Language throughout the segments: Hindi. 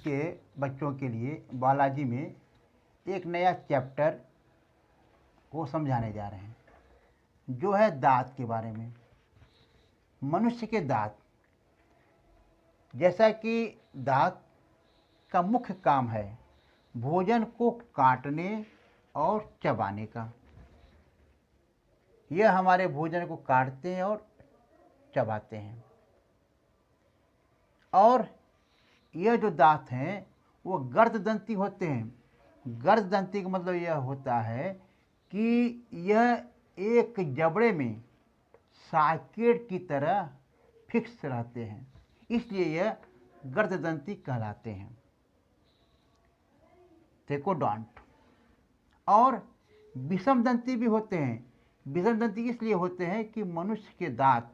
के बच्चों के लिए बायोलॉजी में एक नया चैप्टर को समझाने जा रहे हैं, जो है दांत के बारे में। मनुष्य के दांत, जैसा कि दांत का मुख्य काम है भोजन को काटने और चबाने का। यह हमारे भोजन को काटते हैं और चबाते हैं। और यह जो दांत हैं वो गर्ददंती होते हैं। गर्ददंती का मतलब यह होता है कि यह एक जबड़े में सॉकेट की तरह फिक्स रहते हैं, इसलिए यह गर्ददंती कहलाते हैं। टेकोडॉन्ट। और विषमदंती भी होते हैं। विषमदंती इसलिए होते हैं कि मनुष्य के दांत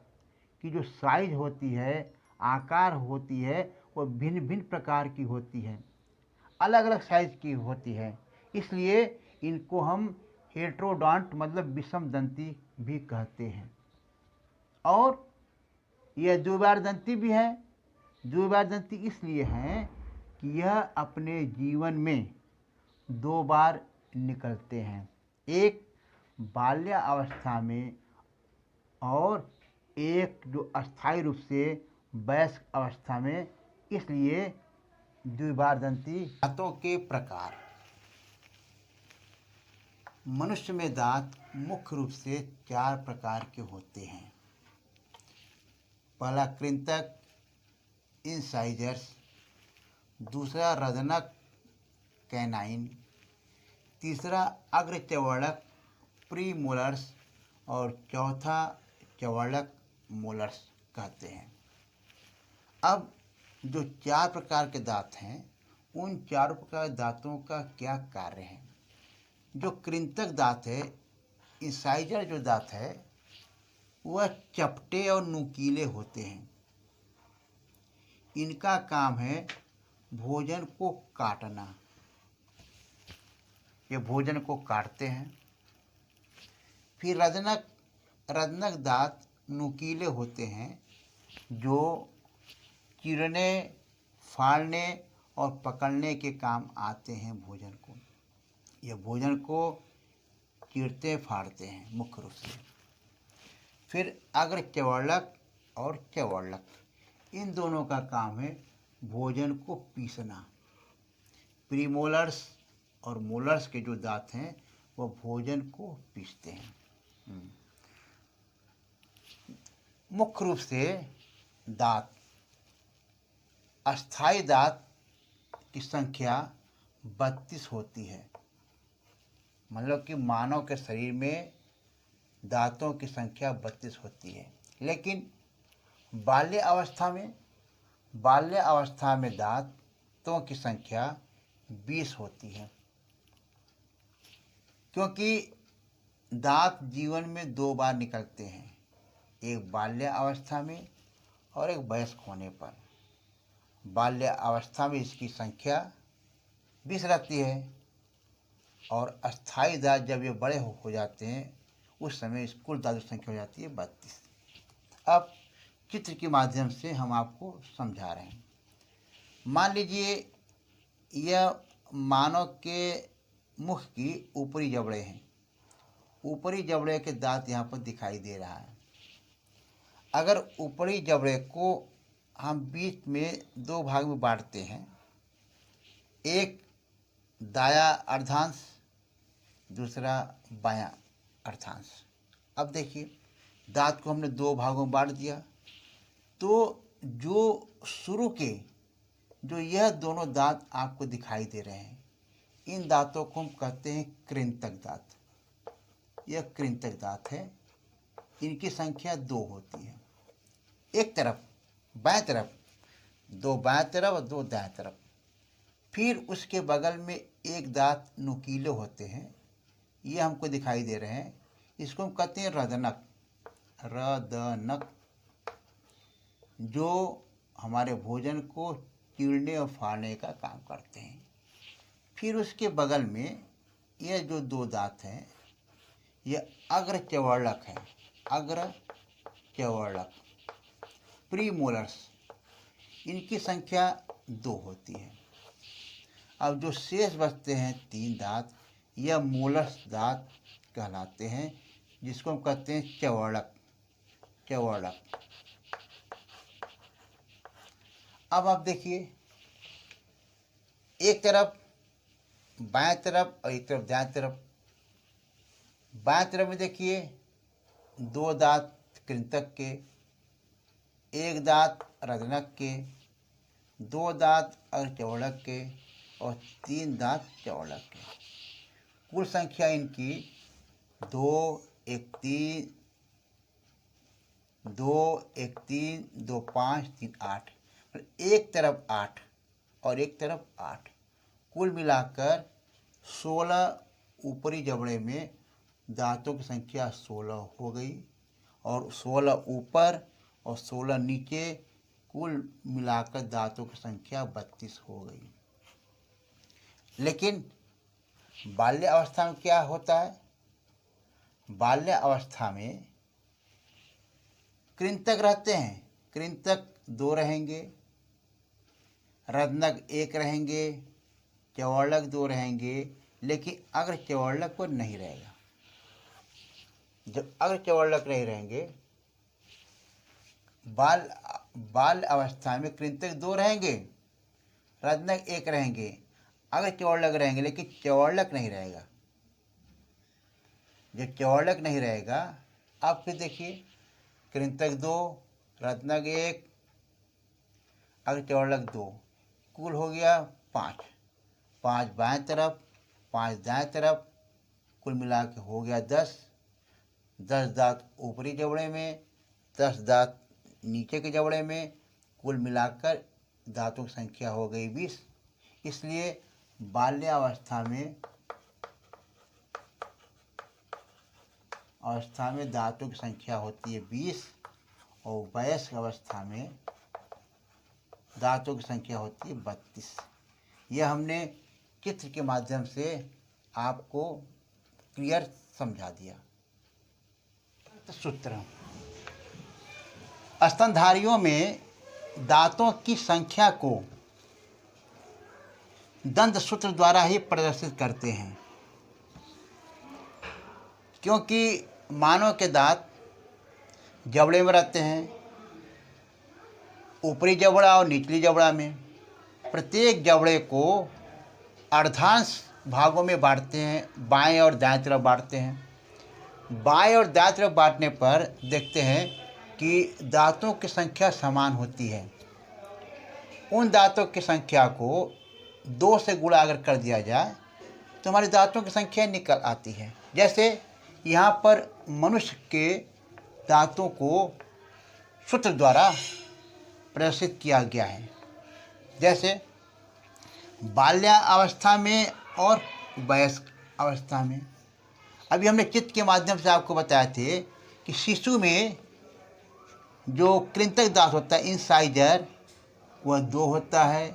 की जो साइज होती है, आकार होती है, वो भिन्न भिन्न प्रकार की होती है, अलग अलग साइज की होती है, इसलिए इनको हम हेट्रोडॉन्ट मतलब विषमदंती भी कहते हैं। और यह द्विबारदंती भी है। द्विबारदंती इसलिए है कि यह अपने जीवन में 2 बार निकलते हैं, एक बाल्यावस्था में और एक जो अस्थायी रूप से वयस्क अवस्था में, इसलिए द्विबारदंती। दांतों के प्रकार। मनुष्य में दांत मुख्य रूप से 4 प्रकार के होते हैं। पहला कृंतक इंसाइजर्स, दूसरा रदनक कैनाइन, तीसरा अग्रचर्वणक प्रीमोलर्स और चौथा चर्वणक मोलर्स कहते हैं। अब जो 4 प्रकार के दांत हैं, उन 4 प्रकार के दांतों का क्या कार्य है। जो कृंतक दांत है, इंसाइजर जो दांत है, वह चपटे और नुकीले होते हैं। इनका काम है भोजन को काटना। ये भोजन को काटते हैं। फिर रदनक दांत नुकीले होते हैं, जो चीरने, फाड़ने और पकड़ने के काम आते हैं भोजन को। ये भोजन को चीरते फाड़ते हैं मुख्य रूप से। फिर अग्रचर्वणक और चर्वणक, इन दोनों का काम है भोजन को पीसना। प्रीमोलर्स और मोलर्स के जो दांत हैं वो भोजन को पीसते हैं। मुख्य रूप से दांत, अस्थायी दांत की संख्या 32 होती है। मतलब कि मानव के शरीर में दांतों की संख्या 32 होती है, लेकिन बाल्य अवस्था में दांतों की संख्या 20 होती है, क्योंकि दांत जीवन में 2 बार निकलते हैं, एक बाल्य अवस्था में और एक वयस्क होने पर। बाल्य अवस्था में इसकी संख्या 20 रहती है और अस्थायी दांत जब ये बड़े हो जाते हैं उस समय इस कुल दांतों की संख्या हो जाती है 32। अब चित्र के माध्यम से हम आपको समझा रहे हैं। मान लीजिए यह मानव के मुख की ऊपरी जबड़े हैं। ऊपरी जबड़े के दांत यहाँ पर दिखाई दे रहा है। अगर ऊपरी जबड़े को हम बीच में 2 भाग में बांटते हैं, एक दायां अर्धांश, दूसरा बायां अर्धांश। अब देखिए दांत को हमने 2 भागों में बांट दिया, तो जो शुरू के जो यह दोनों दांत आपको दिखाई दे रहे हैं, इन दांतों को हम कहते हैं कृंतक दांत। यह कृंतक दांत है। इनकी संख्या 2 होती है। एक तरफ बाएं तरफ 2 बाएं तरफ और 2 दाएं तरफ। फिर उसके बगल में एक दांत नुकीले होते हैं, ये हमको दिखाई दे रहे हैं। इसको हम कहते हैं रदनक। जो हमारे भोजन को चीरने और फाड़ने का काम करते हैं। फिर उसके बगल में ये जो 2 दांत हैं, ये अग्रचर्वणक है। अग्रचर्वणक प्रीमोलर्स, इनकी संख्या 2 होती है। अब जो शेष बचते हैं 3 दांत, यह मोलस दांत कहलाते हैं, जिसको हम कहते हैं चवर्णक। चवर्णक। अब आप देखिए, एक तरफ बाएं तरफ और एक तरफ दाएं तरफ। बाएं तरफ में देखिए 2 दांत कृंतक के, 1 दांत रजनक के, 2 दांत अर्धचवर्णक के और 3 दांत चवर्णक के। कुल संख्या इनकी 2, 1, 3, 2, 1, 3, 2, 5, 3, 8। एक तरफ 8 और एक तरफ 8, कुल मिलाकर 16 ऊपरी जबड़े में दांतों की संख्या 16 हो गई, और 16 ऊपर और 16 नीचे, कुल मिलाकर दांतों की संख्या 32 हो गई। लेकिन बाल्य अवस्था में क्या होता है? बाल्य अवस्था में कृंतक रहते हैं, कृंतक 2 रहेंगे, रत्नक 1 रहेंगे, चवर्णक 2 रहेंगे। लेकिन अगर चवर्णक को नहीं रहेगा, जब अगर चवर्णक नहीं रहेंगे, बाल अवस्था में कृंतक 2 रहेंगे, रत्नक 1 रहेंगे, अगर चवर्णक रहेंगे, लेकिन चवर्णक नहीं रहेगा। जब चवर्णक नहीं रहेगा, अब फिर देखिए कृंतक 2, रत्नक 1, अगर चवर्णक 2, कुल हो गया 5। 5 बाएं तरफ, 5 दाएं तरफ, कुल मिला के हो गया 10। 10 दांत ऊपरी जबड़े में, 10 दांत नीचे के जबड़े में, कुल मिलाकर दांतों की संख्या हो गई 20। इसलिए बाल्यावस्था में दांतों की संख्या होती है 20, और वयस्क अवस्था में दांतों की संख्या होती है 32। यह हमने चित्र के माध्यम से आपको क्लियर समझा दिया। सूत्र, स्तनधारियों में दांतों की संख्या को दंत सूत्र द्वारा ही प्रदर्शित करते हैं, क्योंकि मानव के दांत जबड़े में रहते हैं, ऊपरी जबड़ा और निचली जबड़ा में। प्रत्येक जबड़े को अर्धांश भागों में बांटते हैं, बाएं और दाएं तरफ बांटते हैं। बाएं और दाएं तरफ बांटने पर देखते हैं कि दांतों की संख्या समान होती है। उन दांतों की संख्या को 2 से गुणा अगर कर दिया जाए तो हमारे दांतों की संख्या निकल आती है। जैसे यहाँ पर मनुष्य के दांतों को सूत्र द्वारा प्रदर्शित किया गया है, जैसे बाल्यावस्था में और वयस्क अवस्था में। अभी हमने चित्र के माध्यम से आपको बताए थे कि शिशु में जो कृंतक दांत होता है, इंसाइजर, वह 2 होता है,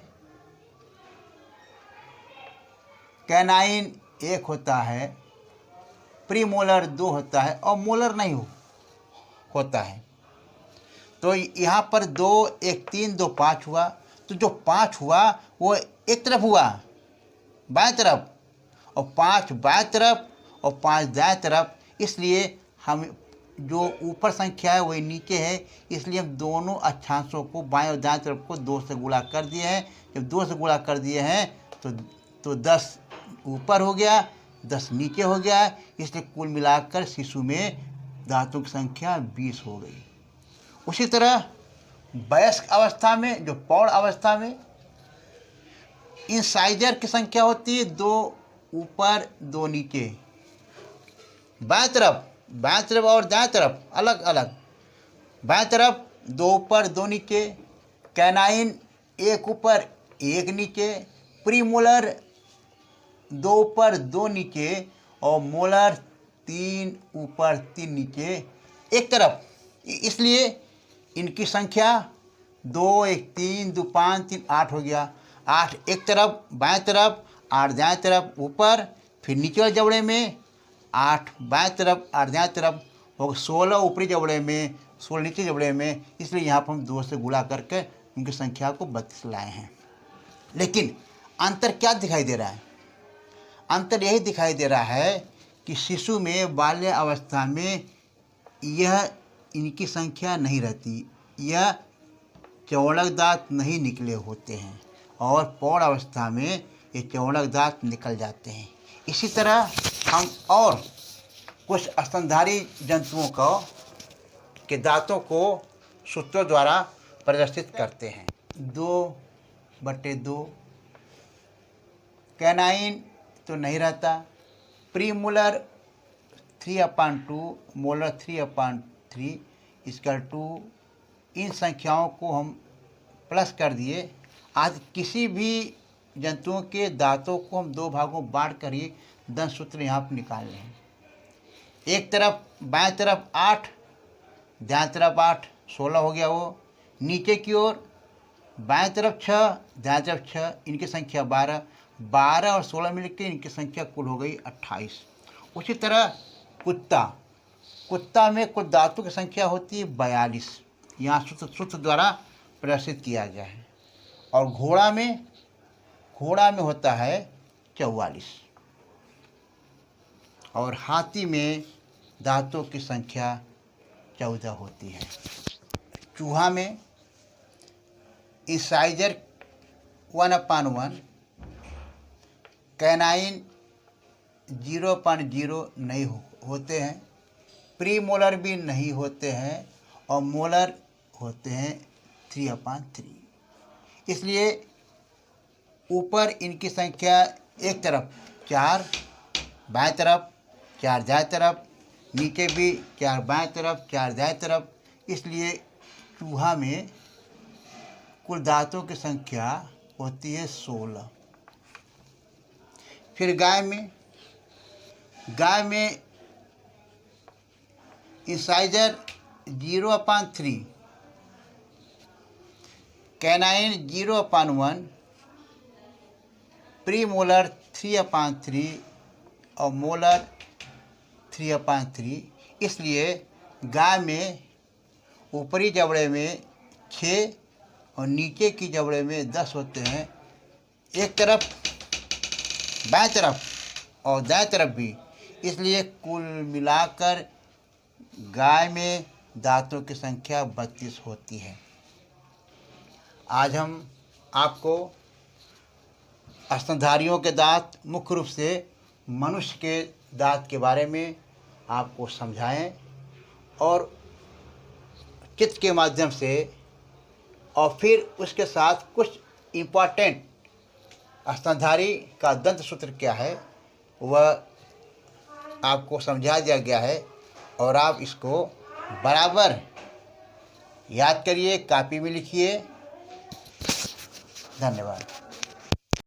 कैनाइन 1 होता है, प्रीमोलर 2 होता है और मोलर नहीं होता है। तो यहाँ पर 2, 1, 3, 2, 5 हुआ। तो जो 5 हुआ वो एक तरफ हुआ बाएं तरफ, और 5 बाएं तरफ और 5 दाएं तरफ। इसलिए हम जो ऊपर संख्या है वही नीचे है, इसलिए हम दोनों अक्षांशों को बाएं और दाएं तरफ को 2 से गुणा कर दिए हैं। जब 2 से गुणा कर दिए हैं तो 10 ऊपर हो गया, 10 नीचे हो गया। इसलिए कुल मिलाकर शिशु में दांतों की संख्या 20 हो गई। उसी तरह वयस्क अवस्था में, जो प्रौढ़ अवस्था में, इंसाइजर की संख्या होती है 2 ऊपर 2 नीचे, बाएं तरफ और दाएं तरफ अलग अलग। बाएं तरफ 2 ऊपर 2 नीचे, कैनाइन 1 ऊपर 1 नीचे, प्रीमोलर 2 ऊपर 2 नीचे और मोलर 3 ऊपर 3 नीचे एक तरफ। इसलिए इनकी संख्या 2, 1, 3, 2, 5, 3, 8 हो गया। 8 एक तरफ बाएं तरफ, 8 दाएं तरफ ऊपर, फिर नीचे वाले जबड़े में 8 बाएं तरफ, 8 दाएं तरफ हो, 16 ऊपरी जबड़े में, 16 नीचे जबड़े में। इसलिए यहाँ पर हम 2 से गुणा करके उनकी संख्या को 32 लाए हैं। लेकिन अंतर क्या दिखाई दे रहा है? अंतर यही दिखाई दे रहा है कि शिशु में बाल्य अवस्था में यह इनकी संख्या नहीं रहती, यह चौड़क दांत नहीं निकले होते हैं और प्रौढ़ अवस्था में ये चौड़क दांत निकल जाते हैं। इसी तरह हम और कुछ स्तनधारी जंतुओं के दांतों को सूत्रों द्वारा प्रदर्शित करते हैं। 2/2 कैनाइन तो नहीं रहता, प्रीमोलर 3/2, मोलर 3/3 इक्वल टू, इन संख्याओं को हम प्लस कर दिए। आज किसी भी जंतुओं के दांतों को हम 2 भागों में बांट कर ही दंत सूत्र यहाँ पर निकाल रहे हैं। एक तरफ बाएं तरफ 8, दाएं तरफ 8, 16 हो गया वो। नीचे की ओर बाएं तरफ 6, दाएं तरफ 6, इनकी संख्या 12, 12 और 16 मिलकर इनकी संख्या कुल हो गई 28। उसी तरह कुत्ता में कुल दांतों की संख्या होती है 42, यहाँ सूत्र द्वारा प्रदर्शित किया गया है। और घोड़ा में होता है 44 और हाथी में दांतों की संख्या 14 होती है। चूहा में इंसाइजर 1/1, कैनाइन 0.0 नहीं होते हैं, प्रीमोलर भी नहीं होते हैं और मोलर होते हैं 3/3। इसलिए ऊपर इनकी संख्या एक तरफ 4 बाएं तरफ, 4 दाएं तरफ, नीचे भी 4 बाएं तरफ, 4 दाएं तरफ। इसलिए चूहा में कुल दांतों की संख्या होती है 16। फिर गाय में इंसाइजर 0/3, कैनाइन 0/1, प्रीमोलर 3/3 और मोलर 3/3। इसलिए गाय में ऊपरी जबड़े में 6 और नीचे की जबड़े में 10 होते हैं, एक तरफ बाएं तरफ और दाएं तरफ भी। इसलिए कुल मिलाकर गाय में दांतों की संख्या 32 होती है। आज हम आपको स्तनधारियों के दांत, मुख्य रूप से मनुष्य के दांत के बारे में आपको समझाएं और चित्र के माध्यम से, और फिर उसके साथ कुछ इम्पॉर्टेंट स्तनधारी का दंत सूत्र क्या है वह आपको समझा दिया गया है और आप इसको बराबर याद करिए, कॉपी में लिखिए। धन्यवाद।